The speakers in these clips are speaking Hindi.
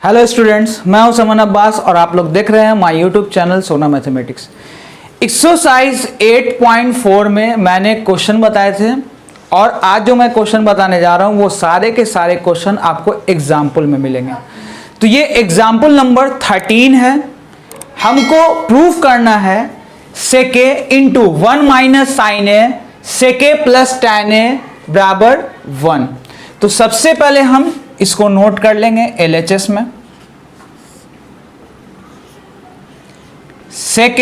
हेलो स्टूडेंट्स, मैं हूं समन अब्बास और आप लोग देख रहे हैं माय यूट्यूब चैनल सोना मैथमेटिक्स। एक्सरसाइज 8.4 में मैंने क्वेश्चन बताए थे और आज जो मैं क्वेश्चन बताने जा रहा हूं वो सारे के सारे क्वेश्चन आपको एग्जाम्पल में मिलेंगे। तो ये एग्जाम्पल नंबर 13 है। हमको प्रूफ करना है सेक इंटू 1 माइनस साइन ए सेक प्लस tan ए बराबर 1। तो सबसे पहले हम इसको नोट कर लेंगे LHS में। सेक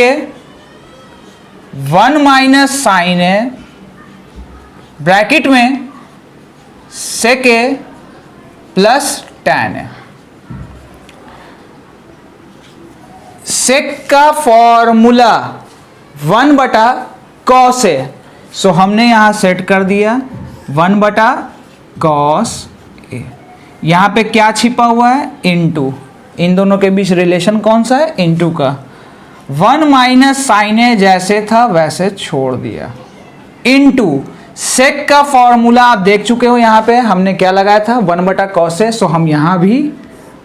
1 माइनस साइन ए ब्रैकेट में सेक प्लस tan ए। सेक का फॉर्मूला 1 बटा कॉस ए, सो हमने यहां सेट कर दिया 1 बटा कॉस ए। यहां पे क्या छिपा हुआ है? इनटू। इन दोनों के बीच रिलेशन कौन सा है? इनटू का। 1 माइनस साइन ए जैसे था वैसे छोड़ दिया, इनटू सेक का फॉर्मूला आप देख चुके हो। यहां पे हमने क्या लगाया था? 1 बटा कॉस ए, सो हम यहां भी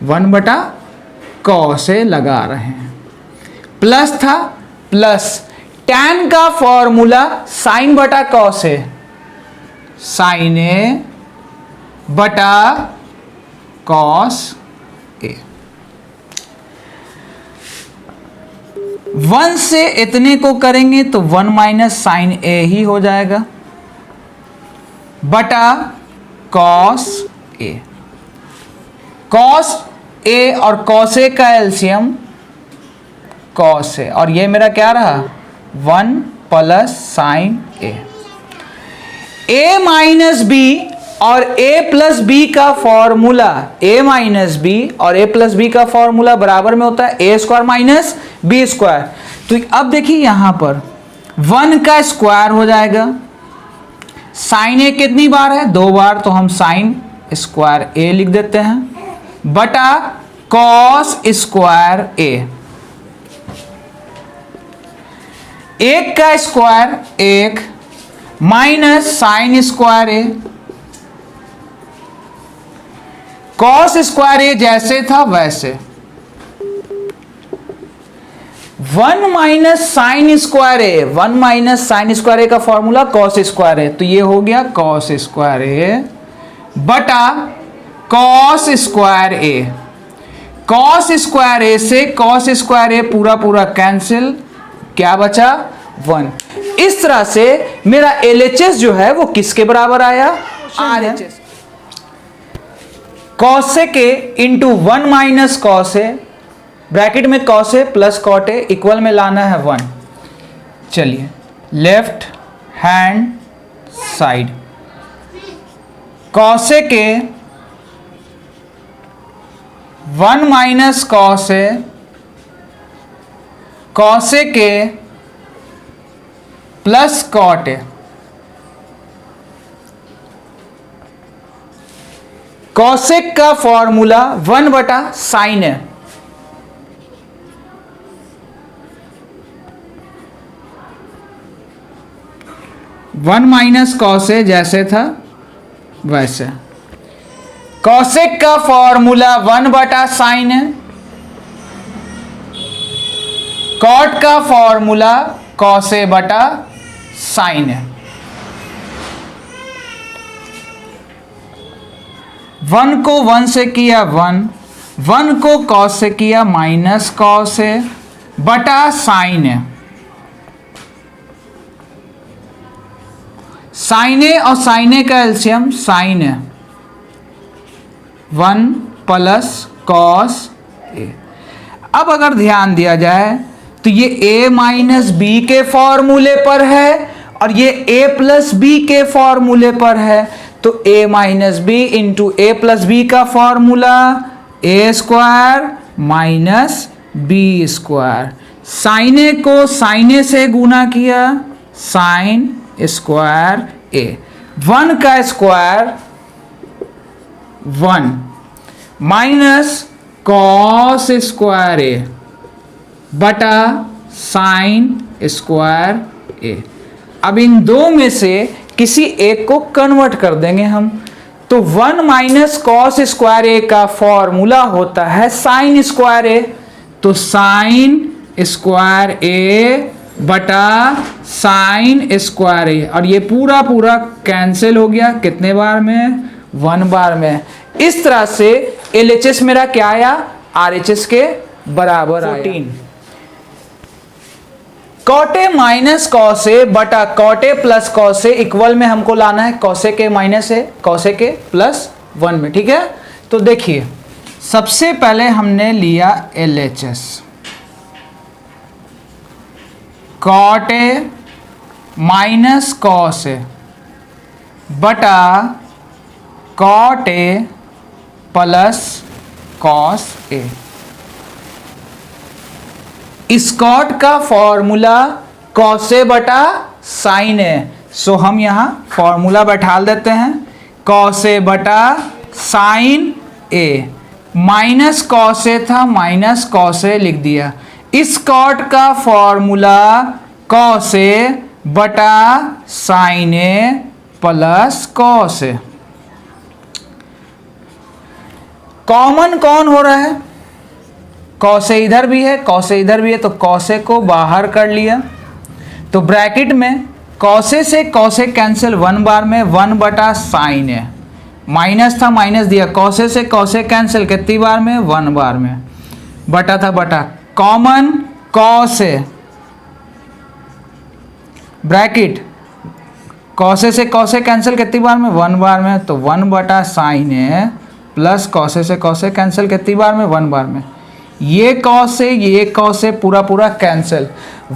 1 बटा कॉस ए लगा रहे हैं। प्लस था, प्लस tan का फॉर्मूला साइन बटा कॉस ए, साइन ए बटा कॉस ए। 1 से इतने को करेंगे तो 1 माइनस साइन ए ही हो जाएगा बटा कॉस ए। कॉस ए और कॉस ए का एलसीएम कॉस ए, और ये मेरा क्या रहा? 1 plus sine A. A minus B और a प्लस बी का फॉर्मूला, a माइनस बी और a प्लस बी का फॉर्मूला बराबर में होता है a square minus B square. तो अब देखिए यहां पर 1 का स्क्वायर हो जाएगा। साइन a कितनी बार है? 2 बार, तो हम साइन स्क्वायर a लिख देते हैं बटा कॉस स्क्वायर a। 1 का square 1 minus sine square a, cos square A जैसे था वैसे। 1 minus sine square A, 1 minus sine square A का फॉर्मूला कॉस स्क्वायर ए, तो ये हो गया कॉस स्क्वायर ए बटा कॉस स्क्वायर ए। कॉस स्क्वायर ए से कॉस स्क्वायर ए पूरा पूरा कैंसिल, क्या बचा? 1। इस तरह से मेरा LHS जो है वो किसके बराबर आया? RHS। Cos A into 1 minus cos A bracket में cos A plus cot A equal में लाना है 1। चलिए left hand side cos A के 1 minus cos A, cos A के प्लस कॉट ए। कॉसेक का फॉर्मूला 1 बटा साइन है, वन माइनस कॉस ए जैसे था वैसे। कॉसेक का फॉर्मूला 1 बटा साइन है, कॉट का फॉर्मूला कॉस ए बटा साइन है। 1 को 1 से किया 1, 1 को कॉस से किया माइनस कॉस है बटा साइन है। साइन ए और साइन ए का एलसीएम साइन है, 1 प्लस कॉस ए। अब अगर ध्यान दिया जाए तो ये a माइनस बी के फॉर्मूले पर है और ये a प्लस बी के फॉर्मूले पर है। तो a minus B into A plus B का formula a square minus B square. Sine A को साइन ए से गुना किया, साइन स्क्वायर ए। 1 का square 1 minus cos square A बटा साइन स्क्वायर ए। अब इन दो में से किसी एक को कन्वर्ट कर देंगे हम। तो 1 माइनस कॉस स्क्वायर ए का फॉर्मूला होता है साइन स्क्वायर ए। तो साइन स्क्वायर ए बटा साइन स्क्वायर ए, और ये पूरा पूरा कैंसिल हो गया कितने बार में, 1 बार में। इस तरह से LHS मेरा क्या आया, RHS के बराबर आया। 14 cot A minus cos A बटा cot A plus cos A equal में हमको लाना है cosec A minus A cosec A plus 1 में, ठीक है। तो देखिए सबसे पहले हमने लिया LHS, cot A minus cos A बटा cot A plus cos A. इस कॉट का फॉर्मूला कॉस ए बटा साइन ए, सो हम यहां फॉर्मूला बैठा देते हैं, कॉस ए बटा साइन ए, माइनस कॉस ए था माइनस कॉस ए लिख दिया। इस कॉट का फॉर्मूला कॉस ए बटा साइन ए प्लस कॉस ए। कॉमन कौन हो रहा है, कॉस ए इधर भी है कॉस ए इधर भी है, तो कॉस ए को बाहर कर लिया। तो ब्रैकेट में कॉस ए से कॉस ए कैंसिल 1 बार में, 1 बटा साइन ए, माइनस था माइनस दिया, कॉस ए से कॉस ए कैंसिल कितनी बार में, 1 बार में, बटा था बटा, common cos A, bracket cos A से कॉस ए कैंसिल कितनी बार में, 1 बार में, तो 1 बटा साइन ए प्लस कॉस ए से कॉस ए कैंसिल कितनी बार में, 1 बार में। ये कॉस ए पूरा पूरा कैंसिल।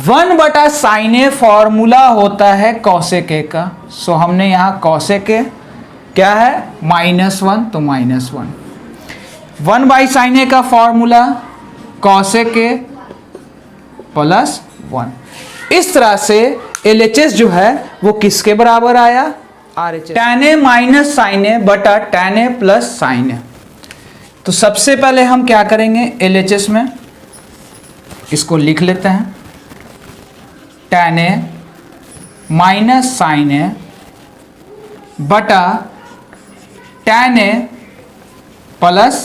1 बटा साइन ए फॉर्मूला होता है कॉसेक ए का, सो हमने यहाँ कॉसेक ए क्या है -1, तो -1। 1 बाई साइन ए का फॉर्मूला कॉसेक ए प्लस 1। इस तरह से LHS जो है वो किसके बराबर आया, RHS, tan ए माइनस साइन ए बटा tan ए प्लस साइन ए। तो सबसे पहले हम क्या करेंगे, LHS में इसको लिख लेते हैं, tan ए माइनस साइन ए बटा tan ए प्लस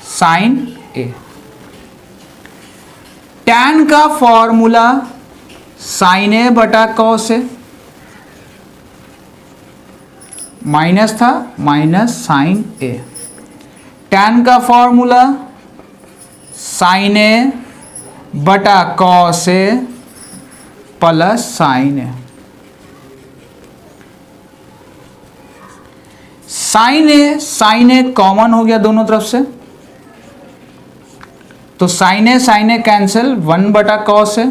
साइन ए। tan का फॉर्मूला साइन ए बटा कॉस ए, माइनस था माइनस साइन ए, tan का फॉर्मूला साइन ए बटा cos A plus sine A. Sign A common हो गया दोनों तरफ से, तो साइन ए कैंसिल, 1 बटा कॉस ए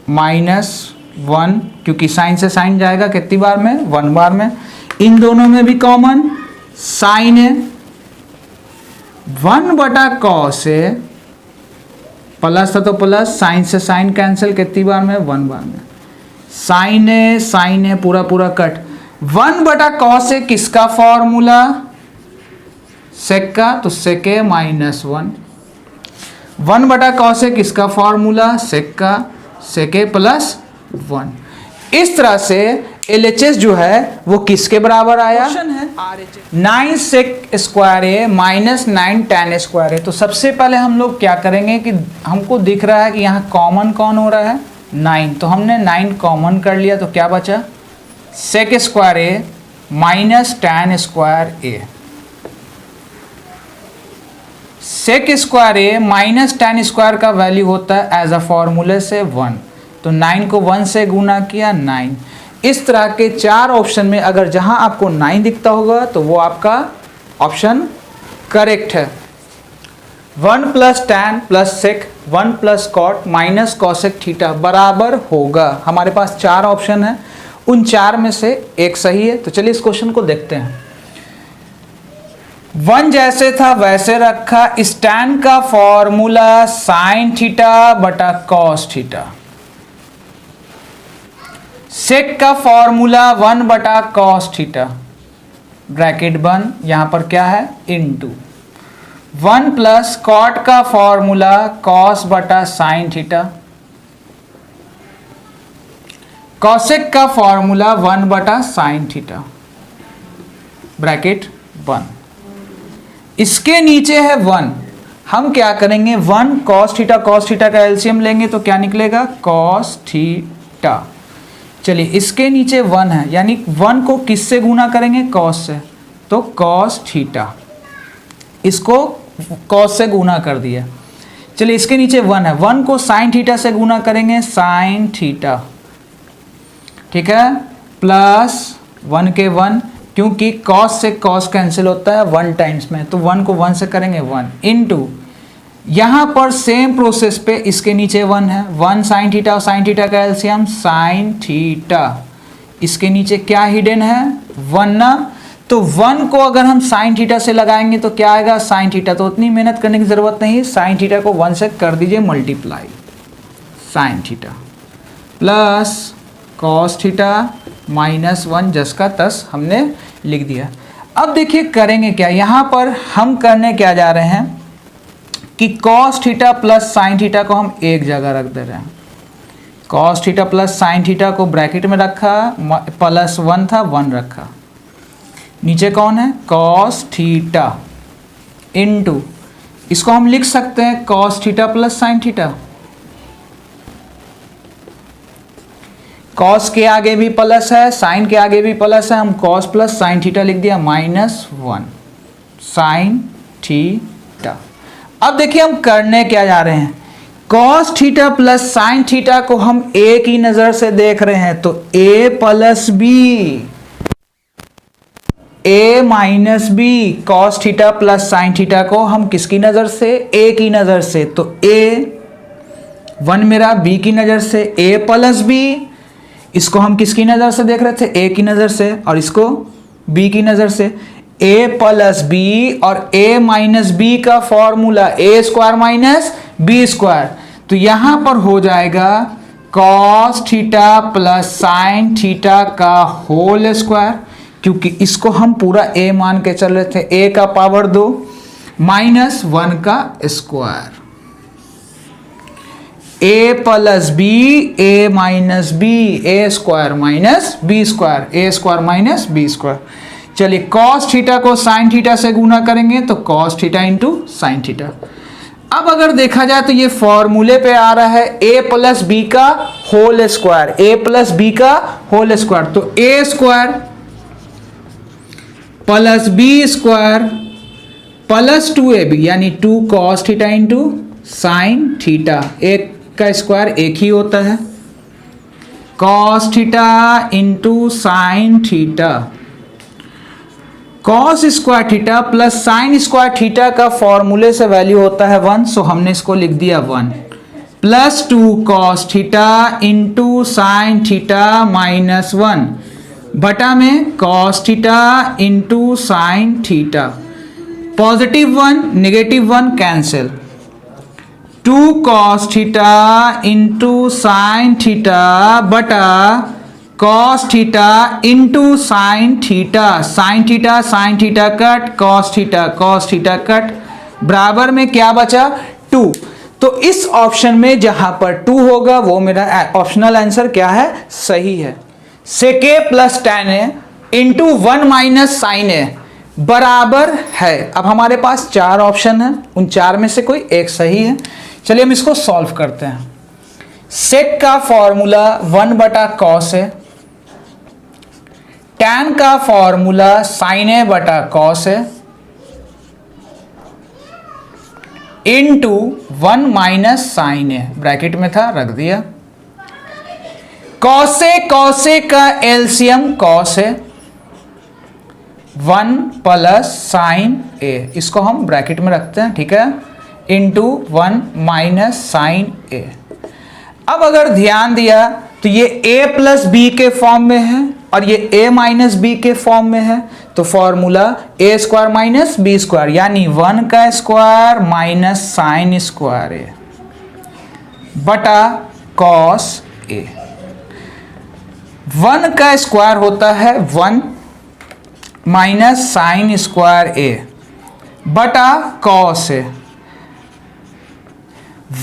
-1, क्योंकि साइन से साइन जाएगा कितनी बार में, 1 बार में। इन दोनों में भी कॉमन साइन ए, 1 बटा कॉस ए प्लस था तो प्लस, साइन से साइन कैंसिल कितनी बार में, 1 बार में। साइन ए पूरा पूरा कट। 1 बटा कॉस ए किसका फॉर्मूला, सेक का, तो सेक ए -1। 1 बटा कॉस ए किसका फॉर्मूला, सेक का, सेक ए प्लस 1। इस तरह से LHS जो है वो किसके बराबर आया, है 9 सेक स्क्वायर ए माइनस 9 tan स्क्वायर ए। तो सबसे पहले हम लोग क्या करेंगे कि हमको दिख रहा है कि यहाँ कॉमन कौन हो रहा है, 9, तो हमने 9 कॉमन कर लिया, तो क्या बचा, सेक स्क्वायर ए माइनस tan स्क्वायर ए। सेक स्क्वायर ए माइनस tan स्क्वायर का वैल्यू होता है एज अ फॉर्मूले से 1, तो 9 को 1 से गुना किया 9। इस तरह के 4 ऑप्शन में अगर जहां आपको 9 दिखता होगा तो वो आपका ऑप्शन करेक्ट है। 1 plus tan plus sec 1 plus cot minus cosec theta बराबर होगा। हमारे पास 4 ऑप्शन है, उन 4 में से एक सही है। तो चलिए इस क्वेश्चन को देखते हैं। 1 जैसे था वैसे रखा, इस tan का फॉर्मूला साइन थीटा बटा कॉस थीटा, सेक का फॉर्मूला 1 बटा कॉस थीटा, ब्रैकेट बंद, यहां पर क्या है इनटू 1 प्लस कॉट का फॉर्मूला कॉस बटा साइन थीटा, कॉसेक का फॉर्मूला 1 बटा साइन थीटा। ब्रैकेट 1, इसके नीचे है 1, हम क्या करेंगे 1 cos थीटा का एलसीएम लेंगे तो क्या निकलेगा cos थीटा। चलिए इसके नीचे 1 है, यानी 1 को किससे गुना करेंगे cos से, तो cos थीटा, इसको cos से गुना कर दिया। चलिए इसके नीचे 1 है, 1 को sin थीटा से गुना करेंगे sin थीटा, ठीक है, प्लस 1 के 1, क्योंकि cos से cos कैंसिल होता है 1 टाइम्स में, तो 1 को 1 से करेंगे 1 इंटू, यहाँ पर सेम प्रोसेस पे इसके नीचे 1 है, 1 sin थीटा और sin थीटा का एलसीएम sin थीटा, इसके नीचे क्या हिडन है 1 ना, तो 1 को अगर हम sin थीटा से लगाएंगे तो क्या आएगा sin थीटा, तो उतनी मेहनत करने की ज़रूरत नहीं, sin थीटा को 1 से कर दीजिए multiply, sin theta plus cos theta minus 1 जस का तस हमने लिख दिया। अब देखिए करेंगे क्या, यहाँ पर हम करने क्या जा रहे हैं कि cos theta plus sin theta को हम एक जगह रख दे रहे हैं, cos theta plus sin theta को ब्रैकेट में रखा, प्लस 1 था 1 रखा, नीचे कौन है cos थीटा इंटू, इसको हम लिख सकते हैं cos theta plus sin theta, cos के आगे भी प्लस है, sin के आगे भी प्लस है, हम cos प्लस sin थीटा लिख दिया माइनस 1 sin थीटा। अब देखिए हम करने क्या जा रहे हैं, cos theta plus sin theta को हम एक ही नज़र से देख रहे हैं, तो a plus B, a minus B, cos theta plus sin theta को हम किसकी नज़र से, a की नज़र से, तो a 1 मेरा b की नज़र से, a प्लस बी, इसको हम किसकी नज़र से देख रहे थे a की नज़र से, और इसको b की नज़र से, a प्लस बी और a माइनस बी का formula a square minus B square, तो यहाँ पर हो जाएगा cos theta plus sin theta का होल स्क्वायर, क्योंकि इसको हम पूरा a मान के चल रहे थे, a का पावर 2 माइनस 1 का square, a plus B, a minus B, a square minus B square, a square minus B square. चलिए cos थीटा को sin थीटा से गुना करेंगे तो cos theta into sin theta. अब अगर देखा जाए तो ये फॉर्मूले पे आ रहा है a प्लस बी का whole square, a plus B का होल स्क्वायर, तो a square plus B square plus 2ab यानी 2 cos theta into sin theta, एक का स्क्वायर एक ही होता है, cos theta into sin theta, cos square theta plus sin square theta का फॉर्मूले से वैल्यू होता है 1, सो हमने इसको लिख दिया 1 plus 2 cos theta into sin theta minus 1 बटा में cos theta into sin theta, positive 1 negative 1 cancel, 2 cos theta into sin theta बटा cos theta into sin theta cut cos theta cut, बराबर में क्या बचा 2। तो इस ऑप्शन में जहां पर 2 होगा वो मेरा ऑप्शनल आंसर क्या है, सही है। sec a plus tan a into 1 minus sine A बराबर है। अब हमारे पास 4 ऑप्शन है, उन 4 में से कोई एक सही है। चलिए हम इसको सॉल्व करते हैं। sec का फॉर्मूला 1 बटा कॉस है, tan का फॉर्मूला sin a बटा कॉस है, इंटू 1 माइनस साइन ए, ब्रैकेट में था रख दिया। कॉस ए का एलसीएम कॉस है, 1 प्लस साइन ए, इसको हम ब्रैकेट में रखते हैं, ठीक है, इंटू 1 माइनस साइन ए। अब अगर ध्यान दिया तो ये a प्लस बी के फॉर्म में है और ये a माइनस बी के फॉर्म में है, तो formula a square minus B square यानी 1 का square minus sine square A बटा कॉस ए। 1 का स्क्वायर होता है 1 माइनस साइन स्क्वायर ए बटा कॉस ए।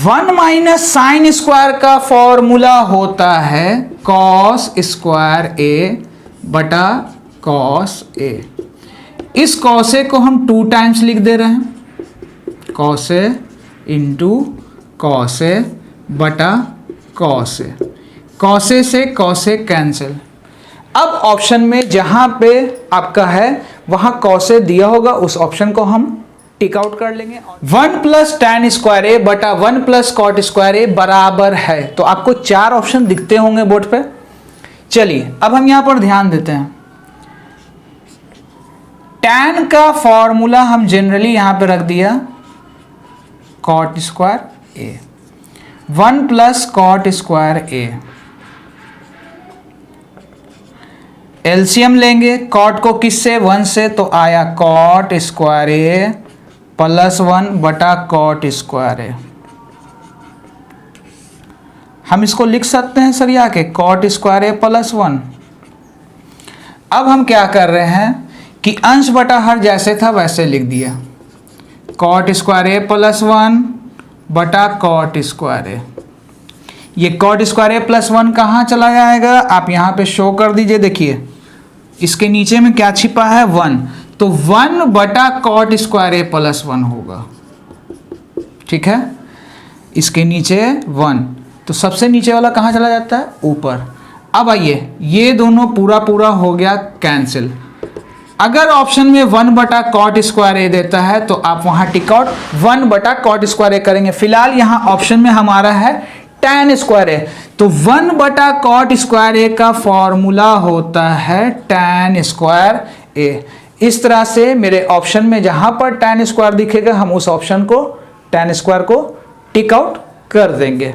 1 माइनस साइन स्क्वायर का फॉर्मूला होता है कॉस स्क्वायर ए बटा कॉस ए। इस कॉसे को हम 2 टाइम्स लिख दे रहे हैं, कॉसे इंटू कॉसे बटा कॉसे, कॉसे से कॉसे कैंसिल। अब ऑप्शन में जहां पे आपका है वहां कॉसे दिया होगा, उस ऑप्शन को हम टिक आउट कर लेंगे। 1 प्लस tan स्क्वायर ए बटा 1 प्लस कॉट स्क्वायर ए बराबर है, तो आपको 4 ऑप्शन दिखते होंगे बोर्ड पे। चलिए अब हम यहां पर ध्यान देते हैं, tan का फॉर्मूला हम जनरली यहां पे रख दिया cot square A, 1 plus cot square A, LCM लेंगे कॉट को किससे, 1 से, तो आया कॉट स्क्वायर ए प्लस 1 बटा कॉट स्क्वायर ए। हम इसको लिख सकते हैं सर या के कॉट स्क्वायर ए प्लस 1। अब हम क्या कर रहे हैं कि अंश बटा हर जैसे था वैसे लिख दिया, कॉट स्क्वायर ए प्लस 1 बटा कॉट स्क्वायर ए। ये कॉट स्क्वायर ए प्लस 1 कहाँ चला जाएगा, आप यहाँ पे शो कर दीजिए। देखिए इसके नीचे में क्या छिपा है, 1, तो 1 बटा कॉट स्क्वायर ए प्लस 1 होगा, ठीक है। इसके नीचे 1, तो सबसे नीचे वाला कहाँ चला जाता है, ऊपर। अब आइए ये दोनों पूरा पूरा हो गया कैंसिल। अगर ऑप्शन में 1 बटा कॉट स्क्वायर ए देता है तो आप वहां टिक आउट 1 बटा कॉट स्क्वायर ए करेंगे। फिलहाल यहां ऑप्शन में हमारा है tan स्क्वायर ए, तो 1 बटा कॉट स्क्वायर ए का फॉर्मूला होता है tan स्क्वायर ए। इस तरह से मेरे ऑप्शन में जहां पर tan स्क्वायर दिखेगा हम उस ऑप्शन को tan स्क्वायर को टिक आउट कर देंगे।